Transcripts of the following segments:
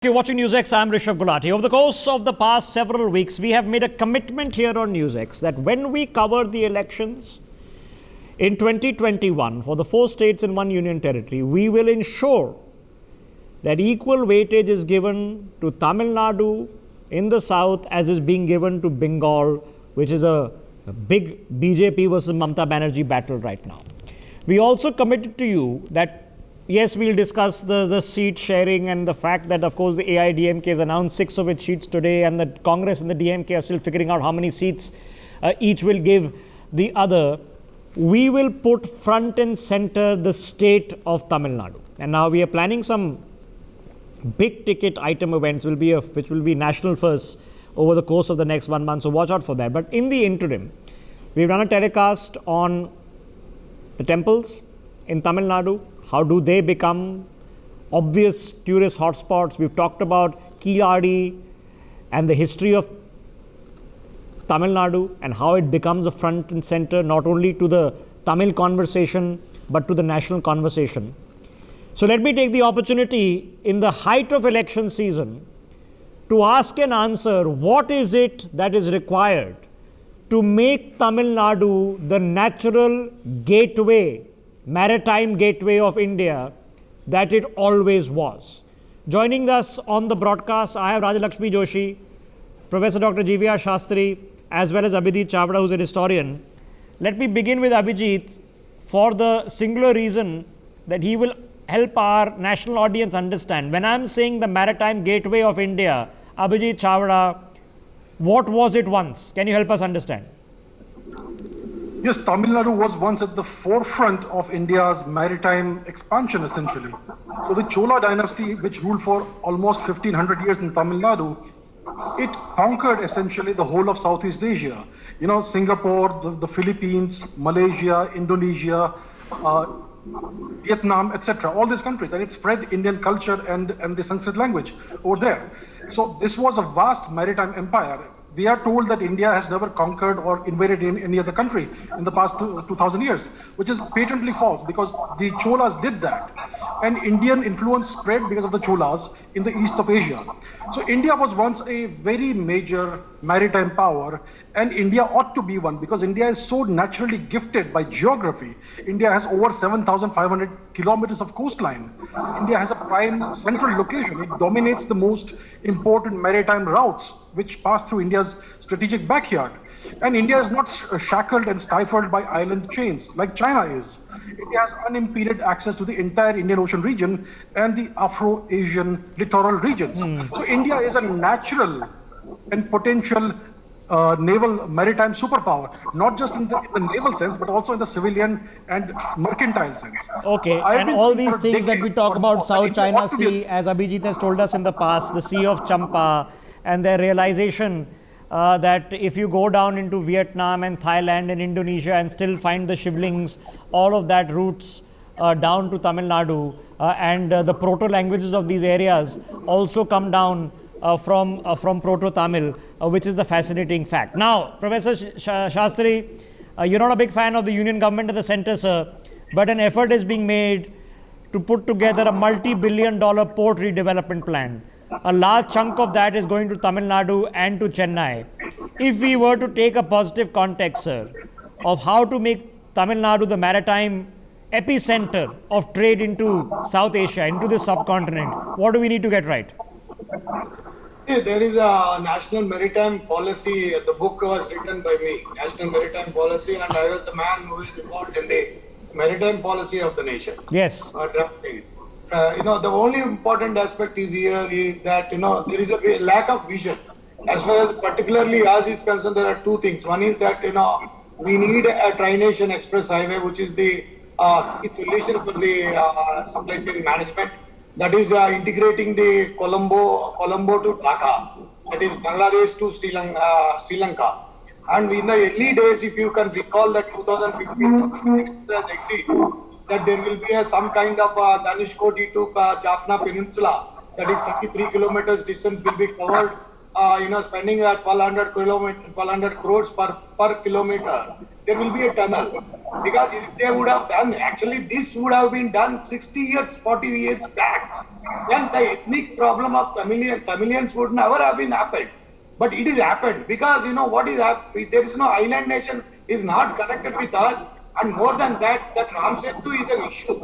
You're watching NewsX. I'm Rishabh Gulati. Over the course of the past several weeks, we have made a commitment here on NewsX that when we cover the elections in 2021 for the 4 states and 1 union territory, we will ensure that equal weightage is given to Tamil Nadu in the south as is being given to Bengal, which is a big BJP versus Mamata Banerjee battle right now. We also committed to you that yes, we'll discuss the seat sharing and the fact that, of course, the AIDMK has announced 6 of its seats today, and the Congress and the DMK are still figuring out how many seats each will give the other. We will put front and center the state of Tamil Nadu. And now we are planning some big ticket item events which will be national first over the course of the next 1 month. So watch out for that. But in the interim, we've done a telecast on the temples in Tamil Nadu. How do they become obvious tourist hotspots? We've talked about Keeladi and the history of Tamil Nadu and how it becomes a front and center not only to the Tamil conversation but to the national conversation. So let me take the opportunity in the height of election season to ask and answer what is it that is required to make Tamil Nadu the natural gateway, maritime gateway of India that it always was. Joining us on the broadcast, I have Rajalakshmi Joshi, Professor Dr. GVR Shastri, as well as Abhijit Chavda, who's a historian. Let me begin with Abhijit for the singular reason that he will help our national audience understand. When I'm saying the maritime gateway of India, Abhijit Chavda, what was it once? Can you help us understand? Yes, Tamil Nadu was once at the forefront of India's maritime expansion, essentially. So the Chola dynasty, which ruled for almost 1500 years in Tamil Nadu, it conquered essentially the whole of Southeast Asia. You know, Singapore, the Philippines, Malaysia, Indonesia, Vietnam, etc., all these countries, and it spread Indian culture and the Sanskrit language over there. So this was a vast maritime empire. We are told that India has never conquered or invaded in any other country in the past 2000 years, which is patently false because the Cholas did that. And Indian influence spread because of the Cholas in the east of Asia. So India was once a very major maritime power, and India ought to be one because India is so naturally gifted by geography. India has over 7,500 kilometers of coastline. India has a prime central location. It dominates the most important maritime routes which pass through India's strategic backyard. And India is not shackled and stifled by island chains like China is. India has unimpeded access to the entire Indian Ocean region and the Afro-Asian littoral regions. So India is a natural and potential naval maritime superpower, not just in the naval sense, but also in the civilian and mercantile sense. Okay, and all these things that we talk about, South China Sea, as Abhijit has told us in the past, the Sea of Champa, and their realization that if you go down into Vietnam and Thailand and Indonesia and still find the shivlings, all of that roots down to Tamil Nadu, and the proto-languages of these areas also come down from Proto-Tamil, which is the fascinating fact. Now, Professor Shastri, you're not a big fan of the union government at the center, sir, but an effort is being made to put together a multi-billion-dollar port redevelopment plan. A large chunk of that is going to Tamil Nadu and to Chennai. If we were to take a positive context, sir, of how to make Tamil Nadu the maritime epicenter of trade into South Asia, into the subcontinent, what do we need to get right? There is a national maritime policy. The book was written by me, National Maritime Policy, and I was the man who is involved in the maritime policy of the nation. Yes. The only important aspect is here is that, there is a lack of vision. As far as particularly as is concerned, there are 2 things. One is that, we need a Tri-Nation Express Highway, which is the solution for the supply chain management. That is integrating the Colombo to Dhaka, that is Bangladesh to Sri Lanka. And in the early days, if you can recall that 2015 has agreed that there will be some kind of Dhanushkodi to Jaffna Peninsula, that is 33 kilometers distance will be covered, spending 1,200 crores per kilometer. There will be a tunnel. Because if they would have done, actually this would have been done 60 years, 40 years back. then the ethnic problem of Tamilians would never have been happened. But it is happened because what is there is no island nation is not connected with us, and more than that, that Ram Setu is an issue.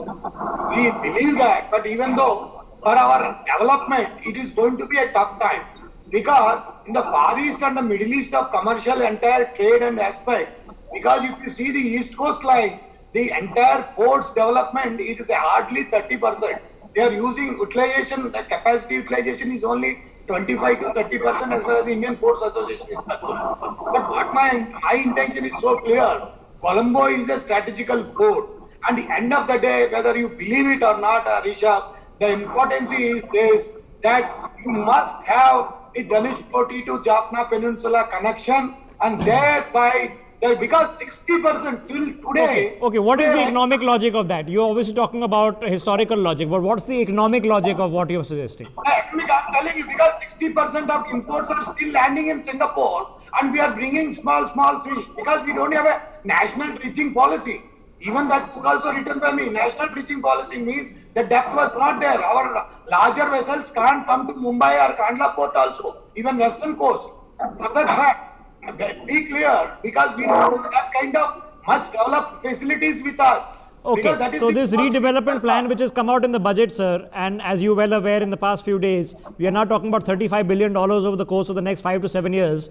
We believe that, but even though for our development, it is going to be a tough time because in the Far East and the Middle East of commercial entire trade and aspect, because if you see the East Coast line, the entire ports development, it is hardly 30%. They are using utilization, the capacity utilization is only 25 to 30% as far as the Indian Ports Association is concerned. But what my intention is so clear, Colombo is a strategical port. And the end of the day, whether you believe it or not, Rishabh, the importance is this, that you must have the Dhanushkoti to Jaffna Peninsula connection, and thereby, because 60% till today. Okay, what is the economic logic of that? You're obviously talking about historical logic, but what's the economic logic of what you're suggesting? I'm telling you, because 60% of imports are still landing in Singapore, and we are bringing small fish because we don't have a national dredging policy. Even that book also written by me. National dredging policy means the depth was not there. Our larger vessels can't come to Mumbai or Kandla port also, even western coast. For that fact, be clear, because we don't have that kind of much developed facilities with us. Okay, so this redevelopment plan which has come out in the budget, sir, and as you're well aware in the past few days, we are now talking about $35 billion over the course of the next 5 to 7 years.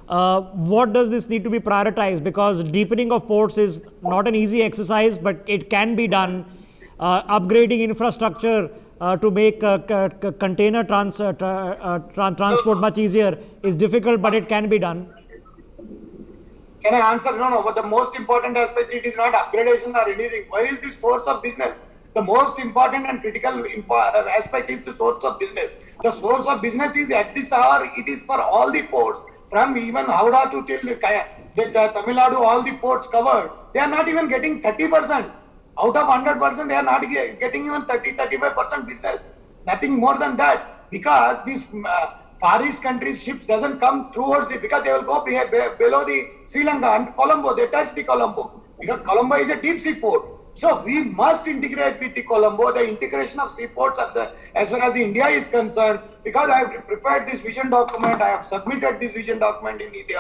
What does this need to be prioritized? Because deepening of ports is not an easy exercise, but it can be done. Upgrading infrastructure to make container transport much easier is difficult, but it can be done. Can I answer? No. But the most important aspect, it is not upgradation or anything. Where is this source of business? The most important and critical aspect is the source of business. The source of business is at this hour, it is for all the ports. From even Howrah to till the Tamil Nadu, all the ports covered, they are not even getting 30%. Out of 100%, they are not getting even 30-35% business. Nothing more than that. Because these Far East countries' ships doesn't come towards it, because they will go below the Sri Lanka and Colombo. They touch the Colombo. Because Colombo is a deep sea port. So we must integrate with the Colombo, the integration of seaports as far as the India is concerned, because I have prepared this vision document, I have submitted this vision document in India.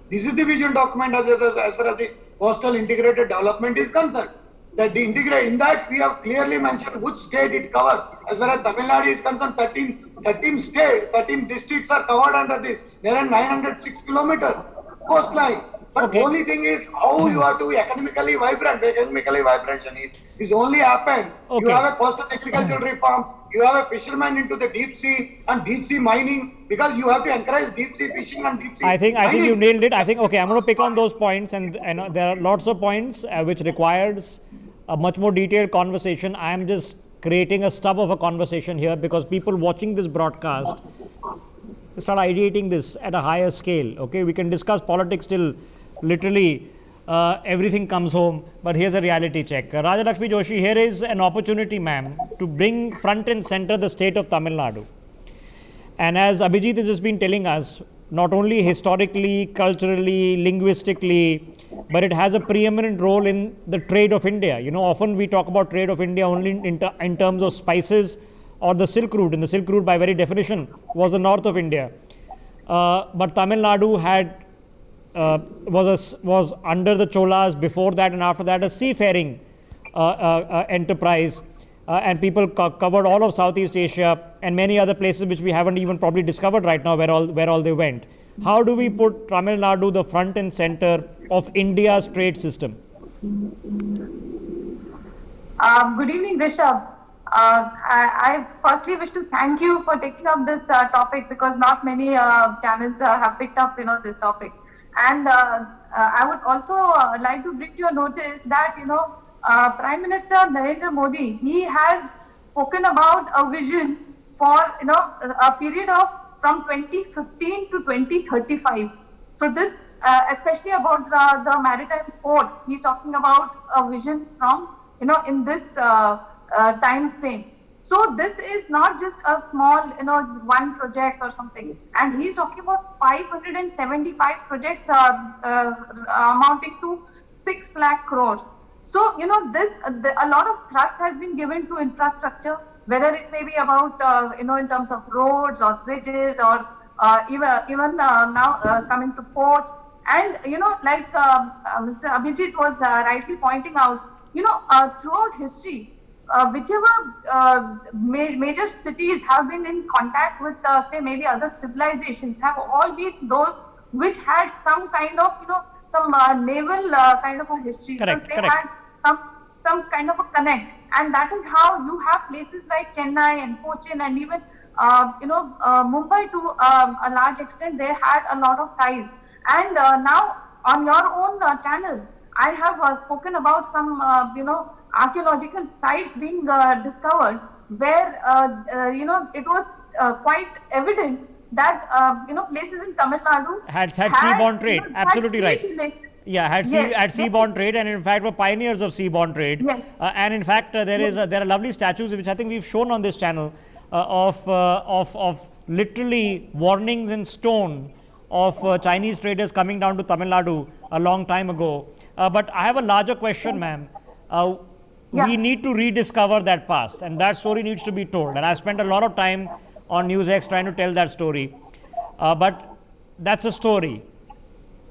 This is the vision document as far as the coastal integrated development is concerned. That in that we have clearly mentioned which state it covers. As far as Tamil Nadu is concerned, 13 districts are covered under this. There are 906 kilometers coastline. But the only thing is how you are to be economically vibrant. Economically vibration is only happens. You have a coastal agricultural reform. You have a fisherman into the deep sea and deep sea mining, because you have to encourage deep sea fishing and deep sea mining. I think you nailed it. I'm going to pick on those points, and there are lots of points which requires a much more detailed conversation. I am just creating a stub of a conversation here because people watching this broadcast start ideating this at a higher scale. Okay, we can discuss politics till literally everything comes home, but here's a reality check. Rajalakshmi Joshi, here is an opportunity, ma'am, to bring front and center the state of Tamil Nadu. And as Abhijit has just been telling us, not only historically, culturally, linguistically, but it has a preeminent role in the trade of India. Often we talk about trade of India only in terms of spices or the Silk Route. And the Silk Route, by very definition, was the north of India. But Tamil Nadu was under the Cholas before that, and after that a seafaring enterprise, and people covered all of Southeast Asia and many other places which we haven't even probably discovered right now where all they went. How do we put Tamil Nadu the front and center of India's trade system? Good evening, Rishabh. I firstly wish to thank you for taking up this topic, because not many channels have picked up this topic. And I would also like to bring to your notice that Prime Minister Narendra Modi, he has spoken about a vision for a period of from 2015 to 2035. So this especially about the maritime ports, he's talking about a vision from in this time frame. So this is not just a small one project or something, and he's talking about 575 projects amounting to 6 lakh crores. So this a lot of thrust has been given to infrastructure, whether it may be about, in terms of roads or bridges or even now coming to ports. And, like Mr. Abhijit was rightly pointing out, throughout history, whichever major cities have been in contact with, say, maybe other civilizations, have all been those which had some kind of, some naval kind of a history. Correct, Because they correct. had some kind of a connect, and that is how you have places like Chennai and Cochin and even Mumbai to a large extent. They had a lot of ties, and now on your own channel, I have spoken about some archaeological sites being discovered where it was quite evident that places in Tamil Nadu Had seaborne trade, absolutely had right. trade relations. Yeah, had Yes, seaborne trade, and in fact were pioneers of seaborne trade. Yes. And in fact, there are lovely statues which I think we've shown on this channel of literally warnings in stone of Chinese traders coming down to Tamil Nadu a long time ago. But I have a larger question, ma'am. Yeah. We need to rediscover that past, and that story needs to be told. And I've spent a lot of time on NewsX trying to tell that story. But that's a story.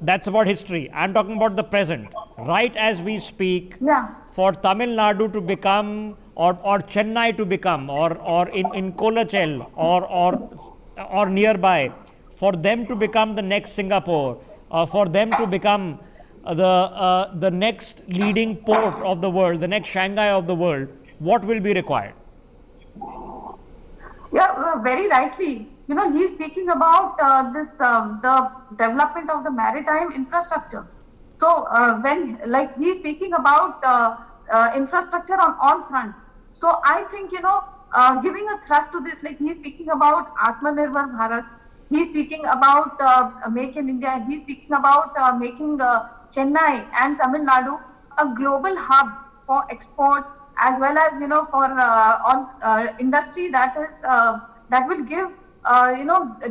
That's about history. I'm talking about the present. Right as we speak, Yeah. for Tamil Nadu to become, or Chennai to become, or in Kolachel, or nearby, for them to become the next Singapore, for them to become the next leading port of the world, the next Shanghai of the world, what will be required? Yeah, very rightly. He's speaking about the development of the maritime infrastructure. So when, like, he's speaking about infrastructure on all fronts. So I think, giving a thrust to this, like he's speaking about Atmanirbhar Bharat, he's speaking about Make in India, he's speaking about making Chennai and Tamil Nadu a global hub for export, as well as for industry that will give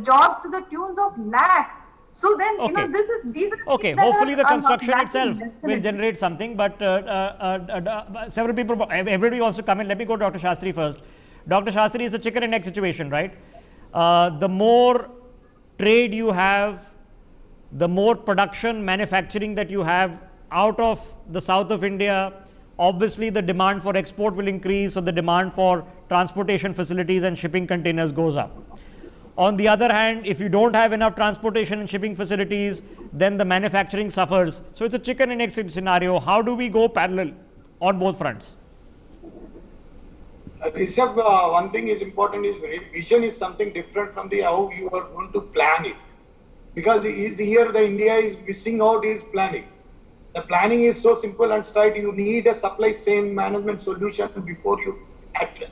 jobs to the tunes of lakhs. So then Okay. these are Okay, things that hopefully the are not construction lacking, itself will definitely. generate something, but several people, everybody wants to come in. Let me go to Dr. Shastri first. Dr. Shastri, is a chicken and egg situation, right? The more trade you have, the more production, manufacturing that you have out of the south of India, obviously the demand for export will increase, so the demand for transportation facilities and shipping containers goes up. On the other hand, if you don't have enough transportation and shipping facilities, then the manufacturing suffers. So it's a chicken and egg scenario. How do we go parallel on both fronts? Rishabh, one thing is important is vision is something different from the how you are going to plan it. Because here the India is missing out is planning. The planning is so simple and straight. You need a supply chain management solution before you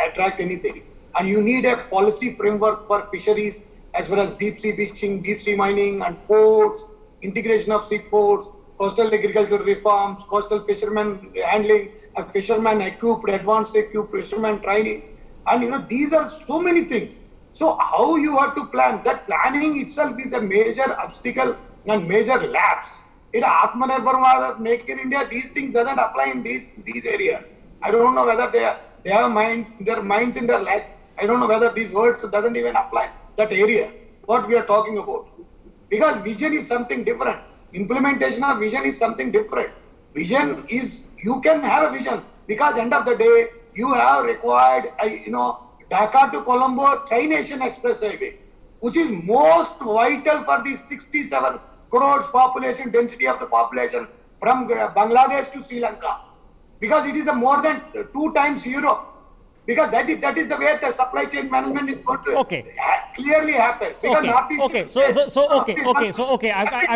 attract anything. And you need a policy framework for fisheries as well as deep sea fishing, deep sea mining and ports, integration of seaports, coastal agricultural reforms, coastal fishermen handling, fishermen equipped, advanced equipped, fishermen training. And these are so many things. So how you have to plan? That planning itself is a major obstacle and major lapse. In Atmanirbhar Bharat, Make in India, these things doesn't apply in these areas. I don't know whether they have their minds in their legs. I don't know whether these words doesn't even apply that area, what we are talking about. Because vision is something different. Implementation of vision is something different. Vision is, you can have a vision because end of the day, you have required, Dhaka to Colombo Tri-Nation Express Highway, which is most vital for the 67 crores population, density of the population from Bangladesh to Sri Lanka. Because it is a more than 2 times Europe. Because that is the way the supply chain management is going to clearly happen. Because I've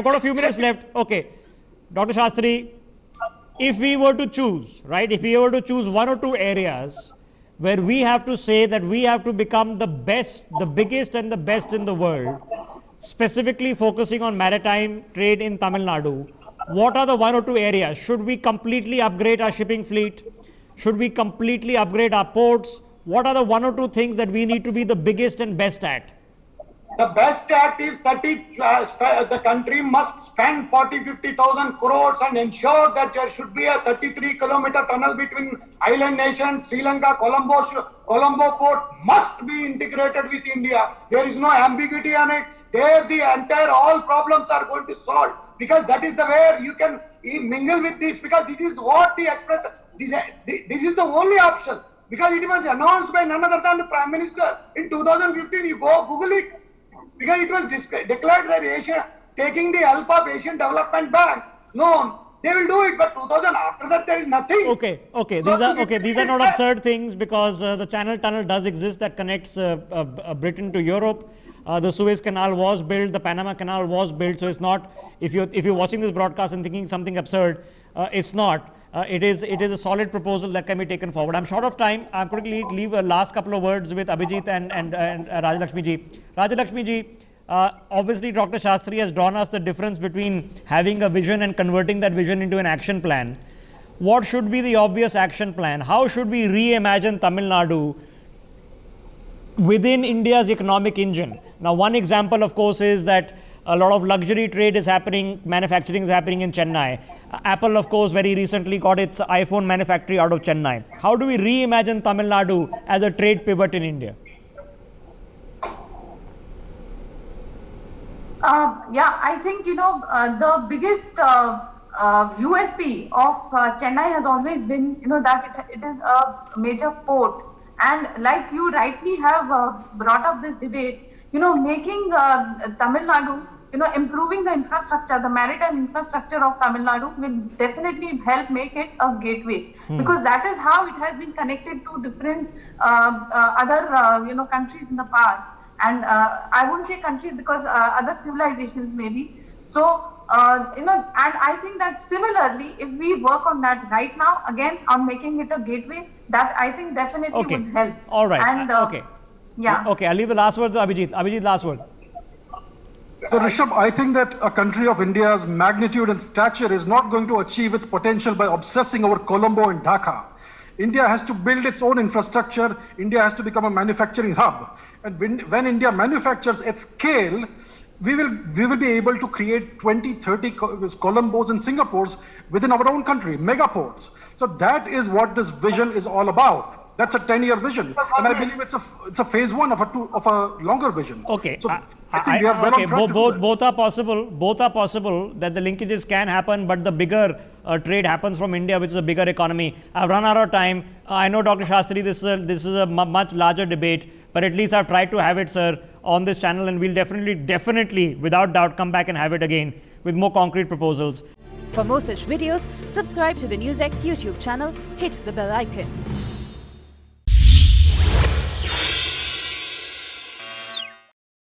got a few minutes left. Okay, Dr. Shastri, if we were to choose, right, if we were to choose 1 or 2 areas where we have to say that we have to become the best, the biggest and the best in the world, specifically focusing on maritime trade in Tamil Nadu, what are the 1 or 2 areas? Should we completely upgrade our shipping fleet? Should we completely upgrade our ports? What are the 1 or 2 things that we need to be the biggest and best at? The best act is that the country must spend 40-50,000 crores and ensure that there should be a 33-kilometer tunnel between island nation, Sri Lanka, Colombo port must be integrated with India. There is no ambiguity on it. There all problems are going to solve, because that is the way you can mingle with this, because this is what the express, this is the only option, because it was announced by none other than the Prime Minister in 2015. You go Google it. Because it was declared that Asia, taking the help of Asian Development Bank loan, they will do it. But 2000, after that, there is nothing. Okay. These are not absurd things, because the Channel Tunnel does exist that connects Britain to Europe. The Suez Canal was built, the Panama Canal was built. So it's not. If you're watching this broadcast and thinking something absurd, it's not. It is a solid proposal that can be taken forward. I'm short of time. I'm going to leave a last couple of words with Abhijit and Rajalakshmi ji. Rajalakshmi ji, obviously Dr. Shastri has drawn us the difference between having a vision and converting that vision into an action plan. What should be the obvious action plan? How should we reimagine Tamil Nadu within India's economic engine? Now, one example, of course, is that a lot of luxury trade is happening, manufacturing is happening in Chennai. Apple, of course, very recently got its iPhone manufactory out of Chennai. How do we reimagine Tamil Nadu as a trade pivot in India? I think, the biggest USP of Chennai has always been, that it is a major port. And like you rightly have brought up this debate, making Tamil Nadu, improving the infrastructure, the maritime infrastructure of Tamil Nadu will definitely help make it a gateway, because that is how it has been connected to different other countries in the past, and I wouldn't say countries, because other civilizations maybe. So and I think that similarly, if we work on that right now, again on making it a gateway, that I think definitely would help. All right. And okay. I'll leave the last word to Abhijit. Abhijit, last word. So Rishabh, I think that a country of India's magnitude and stature is not going to achieve its potential by obsessing over Colombo and Dhaka. India has to build its own infrastructure. India has to become a manufacturing hub. And when India manufactures at scale, we will be able to create 20, 30 Colombos and Singapores within our own country, megaports. So that is what this vision is all about. That's a 10-year vision, and I believe it's a phase one of a longer vision. Okay, so I think we are well on track to do that. Both are possible. Both are possible that the linkages can happen, but the bigger trade happens from India, which is a bigger economy. I've run out of time. I know, Dr. Shastri, this is a much larger debate, but at least I've tried to have it, sir, on this channel, and we'll definitely, without doubt, come back and have it again with more concrete proposals. For more such videos, subscribe to the NewsX YouTube channel, hit the bell icon.